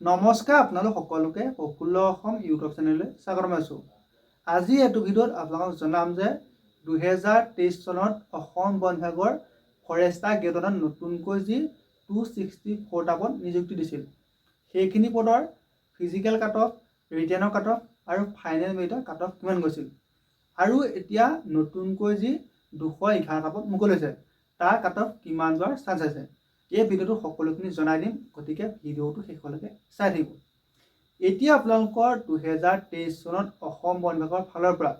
নমস্কাৰ আপোনালোক সকলোকে প্ৰফুল্ল অসম ইউটিউব চেনেললৈ স্বাগতম জনাইছোঁ। আজি এইটো ভিডিঅ'ত আপোনালোকক জনাম যে 2023 চনত অসম বন বিভাগৰ ফৰেষ্টাৰ গ্ৰেডত নতুনকৈ যি 264টা পদ নিযুক্তি দিছিল, সেইখিনি পদৰ ফিজিকেল কাট অফ, ৰিটেনৰ কাট অফ আৰু ফাইনেল মেৰিটৰ কাট অফ কিমান গৈছিল, আৰু এতিয়া নতুনকৈ যি 211টা পদ মুকলি হৈছে তাৰ কাট অফ কিমান যোৱাৰ চান্স আছে। এই ভিডিঅ'টো সকলোখিনি জনাই দিম, গতিকে ভিডিঅ'টো শেষলৈকে চাই থাকিব। এতিয়া আপোনালোকৰ 2023 চনত অসম বন বিভাগৰ ফালৰ পৰা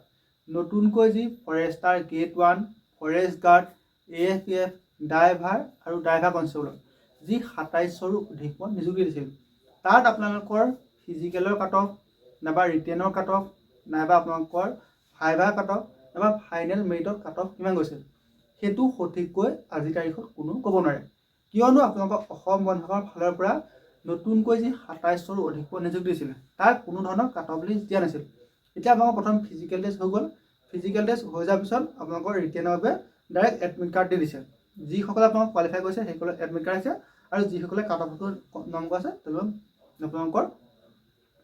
নতুনকৈ যি Forester grade 1, forest guard, AFPF, driver আৰু ড্ৰাইভাৰ কনষ্টেবলৰ যি 27ৰো অধিক পদ নিযুক্তি দিছিল, তাত আপোনালোকৰ ফিজিকেলৰ কাট অফ, নাইবা ৰিটেনৰ কাট অফ, নাইবা আপোনালোকৰ ফাইভাৰ কাট অফ, নাইবা ফাইনেল মেৰিটৰ কাট অফ কিমান গৈছিল, সেইটো সঠিককৈ আজিৰ তাৰিখত কোনো ক'ব নোৱাৰে। কিয়নো আপোনালোকক অসম বন বিভাগৰ ফালৰ পৰা নতুনকৈ যি 27ৰো অধিক পদ নিযুক্তি দিছিল, তাৰ কোনো ধৰণৰ কাট অফ লিষ্ট দিয়া নাছিল। এতিয়া আপোনালোকৰ প্ৰথম ফিজিকেল টেষ্ট হৈ গ'ল। ফিজিকেল টেষ্ট হৈ যোৱাৰ পিছত আপোনালোকৰ ৰিটেনৰ বাবে ডাইৰেক্ট এডমিট কাৰ্ড দি দিছে। যিসকলে আপোনালোক কোৱালিফাই কৰিছে সেইসকলে এডমিট কাৰ্ড আছে, আৰু যিসকলে কাট অফটো নম্বৰ আছে তেওঁলোকৰ আপোনালোকৰ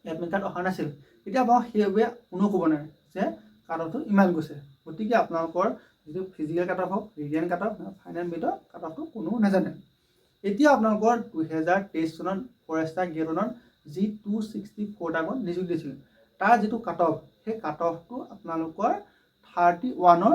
এডমিট কাৰ্ড অহা নাছিল। এতিয়া আপোনালোক সেইবাবে কোনো ক'ব নোৱাৰে যে কাট অফটো ইমান গৈছে। গতিকে আপোনালোকৰ যিটো ফিজিকেল কাট অফ হওক, ৰিটেন কাট অফ, ফাইনেল মেৰিটৰ কাট অফটো কোনো নাজানে। এতিয়া আপোনালোকৰ 2023 চনত ফৰেষ্টাৰ গ্ৰেডত যি 264টা পদ নিযুক্তি দিছিল, তাৰ যিটো কাট অফ, সেই কাট অফটো আপোনালোকৰ 31ৰ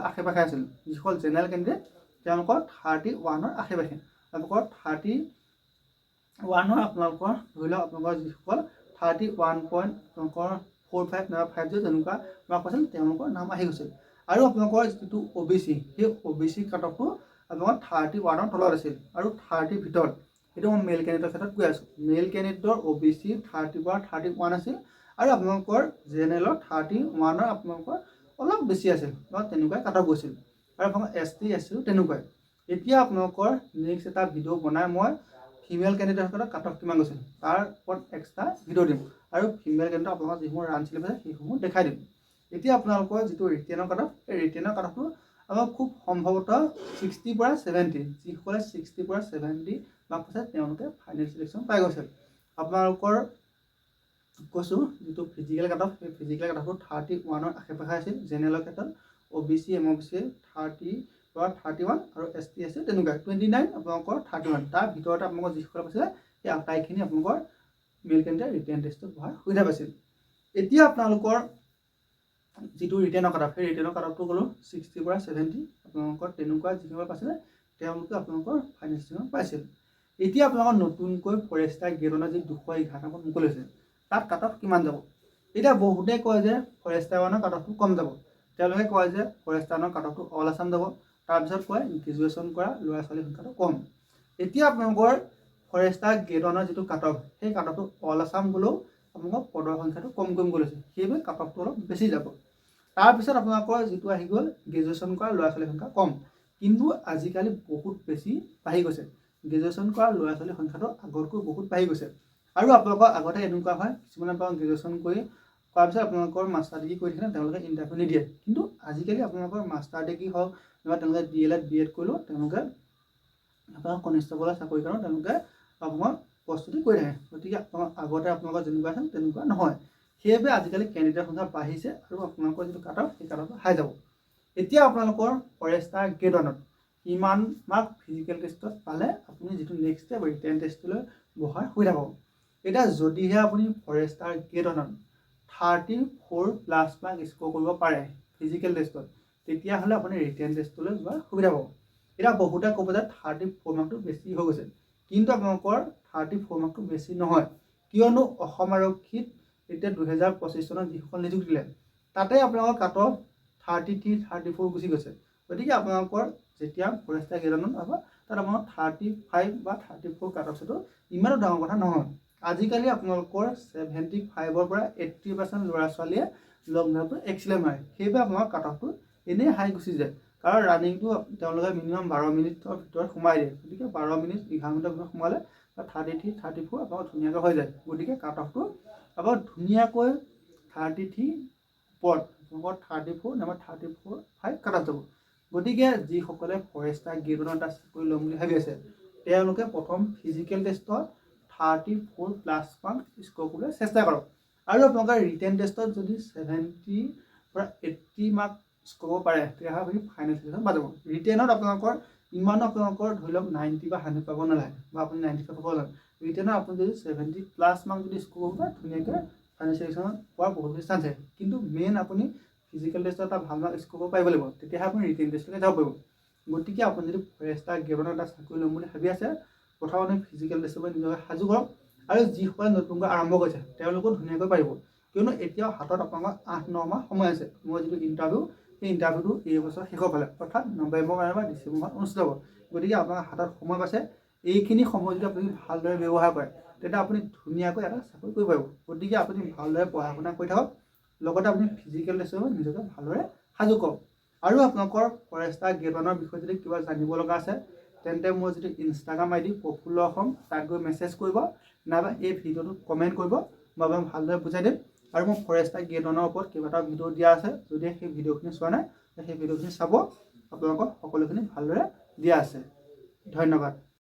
আশে পাশে আছিল। যিসকল জেনেৰেল কেণ্ডিডেট তেওঁলোকৰ 31ৰ আশে পাশে, আপোনালোকৰ 31ৰ আপোনালোকৰ ধৰি লওক আপোনালোকৰ যিসকল 31.45 নাইবা 50 তেনেকুৱা মাৰ্ক আছিল, তেওঁলোকৰ নাম আহি গৈছিল। আৰু আপোনালোকৰ যিটো OBC, সেই OBC কাট অফটো আপোনালোকৰ 31ৰ তলত আছিল, আৰু 30ৰ ভিতৰত। সেইটো মই মেল কেণ্ডিডেটৰ ক্ষেত্ৰত কৈ আছোঁ। মেল কেণ্ডিডেটৰ OBC 30ৰ পৰা 31 আছিল, আৰু আপোনালোকৰ জেনেৰেলৰ 31ৰ আপোনালোকৰ অলপ বেছি আছিল, তেনেকুৱাই কাট অফ গৈছিল। আৰু আপোনালোকৰ ST SCও তেনেকুৱাই। এতিয়া আপোনালোকৰ নেক্সট এটা ভিডিঅ' বনাই মই ফিমেল কেণ্ডিডেটসকলৰ কাট অফ কিমান গৈছিল তাৰ ওপৰত এক্সট্ৰা ভিডিঅ' দিম, আৰু ফিমেল কেণ্ডিডেট আপোনালোকৰ যিসমূহ ৰান চিলেক্ট আছে সেইসমূহ দেখাই দিম। এতিয়া আপোনালোকৰ যিটো ৰিটেনৰ কাট অফ, এই ৰিটেনৰ কাট অফটো আপোনালোক খুব সম্ভৱতঃ 60ৰ পৰা 70, যিসকলে 60ৰ পৰা 70 মাৰ্ক পাইছে তেওঁলোকে ফাইনেল চিলেকশ্যন পাই গৈছে। আপোনালোকৰ কৈছোঁ যিটো ফিজিকেল কাট অফ, সেই ফিজিকেল কাট অফটো 31ৰ আশে পাশে আছিল। জেনেৰেলৰ ক্ষেত্ৰত OBC MOBC 30ৰ পৰা 31, আৰু ST SC তেনেকুৱা 29, আপোনালোকৰ 31। তাৰ ভিতৰতে আপোনালোকৰ যিসকলে পাইছিলে সেই আটাইখিনি আপোনালোকৰ মেল কেণ্ডিডেট ৰিটেন টেষ্টত বহাৰ সুবিধা পাইছিল। এতিয়া আপোনালোকৰ যিটো ৰিটেনৰ কাট অফ, সেই ৰিটেনৰ কাট অফটো ক'লোঁ 60ৰ পৰা 70, আপোনালোকৰ তেনেকুৱা যিসকলে পাইছিলে তেওঁলোকে আপোনালোকৰ ফাইনেল চিলেকশ্যন পাইছিল। এতিয়া আপোনালোকৰ নতুনকৈ ফৰেষ্টাৰ গ্ৰেডত যি 211টা পদ মুকলি হৈছে, তাত কাট অফ কিমান যাব। এতিয়া বহুতে কয় যে ফৰেষ্টাৰ 1ৰ কাট অফটো কম যাব, তেওঁলোকে কয় যে ফৰেষ্টাৰ 1ৰ কাট অফটো অল আছাম যাব, তাৰপিছত কয় গ্ৰেজুৱেশ্যন কৰা ল'ৰা ছোৱালীৰ সংখ্যাটো কম। এতিয়া আপোনালোকৰ ফৰেষ্টাৰ গ্ৰেড 1ৰ যিটো কাট অফ, সেই কাট অফটো অল আছাম গ'লেও আপোনালোকৰ পদৰ সংখ্যাটো কম গৈছে, সেইবাবে কাট অফটো অলপ বেছি যাব। তাৰপিছত আপোনালোকৰ যিটো আহি গ'ল গ্ৰেজুৱেশ্যন কৰা ল'ৰা ছোৱালীৰ সংখ্যা কম, কিন্তু আজিকালি বহুত বেছি বাঢ়ি গৈছে। গ্ৰেজুৱেশ্যন কৰা ল'ৰা ছোৱালীৰ সংখ্যাটো আগতকৈ বহুত বাঢ়ি গৈছে। আৰু আপোনালোকৰ আগতে এনেকুৱা হয়, কিছুমানে আপোনালোকৰ গ্ৰেজুৱেশ্যন কৰি কৰাৰ পিছত আপোনালোকৰ মাষ্টাৰ ডিগ্ৰী কৰি থাকিলে তেওঁলোকে ইণ্টাৰভিউ নিদিয়ে, কিন্তু আজিকালি আপোনালোকৰ মাষ্টাৰ ডিগ্ৰী হওক নাইবা তেওঁলোকে DLED BED কৰিলেও তেওঁলোকে আপোনালোকৰ কনিষ্টেবলৰ চাকৰিৰ কাৰণে তেওঁলোকে আপোনাক প্ৰস্তুতি কৰি থাকে। গতিকে আগতে আপোনালোকৰ যেনেকুৱা আছিল তেনেকুৱা নহয়, সেইবাবে আজিকালি কেণ্ডিডেটৰ সংখ্যা বাঢ়িছে, আৰু আপোনালোকৰ যিটো কাট অফ সেই কাট অফটো হাই যাব। এতিয়া আপোনালোকৰ ফৰেষ্টাৰ গ্ৰেড 1ত কিমান মাৰ্ক ফিজিকেল টেষ্টত পালে আপুনি যিটো নেক্সট ষ্টেপ ৰিটেন টেষ্টলৈ বহাৰ সুবিধা পাব। এতিয়া যদিহে আপুনি ফৰেষ্টাৰ গ্ৰেড 1ত 34+ মাৰ্ক স্ক'ৰ কৰিব পাৰে ফিজিকেল টেষ্টত, তেতিয়াহ'লে আপুনি ৰিটেন টেষ্টলৈ যোৱাৰ সুবিধা পাব। এতিয়া বহুতে ক'ব যে 34 মাৰ্কটো বেছি হৈ গৈছে, কিন্তু আপোনালোকৰ 34 মাৰ্কটো বেছি নহয়, কিয়নো অসম আৰক্ষীত এতিয়া 2025 চনত যিসকল নিযুক্তি দিলে তাতে আপোনালোকৰ কাট অফ 33, 34 গুচি গৈছে। গতিকে আপোনালোকৰ যেতিয়া ফৰেষ্টাৰ গ্ৰেড 1ত পাব, তাত আপোনালোকৰ 35 বা 34 কাট অফ সেইটো ইমানো ডাঙৰ কথা নহয়। আজিকালি আপোনালোকৰ 75ৰ পৰা 80% ল'ৰা ছোৱালীয়ে লং জাম্পটো এক্সিলেণ্ট মাৰে, সেইবাবে আপোনালোকৰ কাট অফটো এনেই হাই গুচি যায়, কাৰণ ৰানিংটো তেওঁলোকে মিনিমাম 12 মিনিটৰ ভিতৰত সোমাই দিয়ে। গতিকে 12 মিনিট 11 মিনিটৰ ভিতৰত সোমালে 33, 34 আপোনালোকৰ ধুনীয়াকৈ হৈ যায়। গতিকে কাট অফটো আপোনালোকৰ ধুনীয়াকৈ 33 ওপৰত, আপোনালোকৰ 34 নাইবা 34.5 কাট অফ যাব। গতিকে যিসকলে ফৰেষ্টাৰ গ্ৰেড 1ত চাকৰি ল'ম বুলি ভাবি আছে, তেওঁলোকে প্ৰথম ফিজিকেল টেষ্টত 34+ মাৰ্ক স্ক'ৰ কৰিবলৈ চেষ্টা কৰক। আৰু আপোনালোকৰ ৰিটেন টেষ্টত যদি 70 পৰা 80 মাৰ্ক স্ক'ৰ কৰিব পাৰে তেতিয়াহ'লে আপুনি ফাইনেল চিলেকশ্যন পাব। ৰিটেনত আপোনালোকৰ ইমানো আপোনালোকৰ ধৰি লওক 90 বা 100 পাব নালাগে বা আপুনি 95 পাব নালাগে। ৰিটেনত আপুনি যদি 70+ মাৰ্ক যদি স্ক'ৰ কৰিব পাৰে ধুনীয়াকৈ ফাইনেল চিলেকশ্যনত পোৱাৰ বহুত বেছি চান্স আছে। কিন্তু মেইন আপুনি ফিজিকেল টেষ্টত এটা ভাল মাৰ্ক স্ক'ৰ কৰিব পাৰিব লাগিব, তেতিয়াহে আপুনি ৰিটেন টেষ্টলৈকে যাব পাৰিব। গতিকে আপুনি যদি ফৰেষ্টাৰ গ্ৰেড 1 এটা চাকৰি ল'ম বুলি ভাবি আছে, প্ৰথমতে ফিজিকেল টেষ্টৰ পৰা নিজকে সাজু কৰক। আৰু যিসকলে নতুনকৈ আৰম্ভ কৰিছে তেওঁলোকেও ধুনীয়াকৈ পাৰিব, কিয়নো এতিয়াও হাতত আপোনালোকৰ 8-9 মাহ সময় আছে। মই যিটো ইণ্টাৰভিউ, সেই ইণ্টাৰভিউটো এই বছৰ শেষৰ ফালে অৰ্থাৎ নৱেম্বৰ বা ডিচেম্বৰ মাহত অনুষ্ঠিত হ'ব। গতিকে আপোনাৰ হাতত সময় পাইছে, এইখিনি সময় যদি আপুনি ভালদৰে ব্যৱহাৰ কৰে তেতিয়া আপুনি ধুনীয়াকৈ এটা চাকৰি কৰিব পাৰিব। গতিকে আপুনি ভালদৰে পঢ়া শুনা কৰি থাকক, লগতে আপুনি ফিজিকেল টেষ্টৰ নিজকে ভালদৰে সাজু কৰক। আৰু আপোনালোকৰ ফৰেষ্টাৰ গ্ৰেড 1ৰ বিষয়ে যদি কিবা জানিব লগা আছে তেন্তে মোৰ যিটো ইনষ্টাগ্ৰাম ID প্ৰফুল্ল অসম, তাত গৈ মেছেজ কৰিব নাইবা এই ভিডিঅ'টো কমেণ্ট কৰিব, মই আপোনাক ভালদৰে বুজাই দিম। আৰু মোৰ ফৰেষ্টাৰ গ্ৰেড 1ৰ ওপৰত কেইবাটাও ভিডিঅ' দিয়া আছে, যদি সেই ভিডিঅ'খিনি চোৱা নাই সেই ভিডিঅ'খিনি চাব, আপোনালোকক সকলোখিনি ভালদৰে দিয়া আছে। ধন্যবাদ।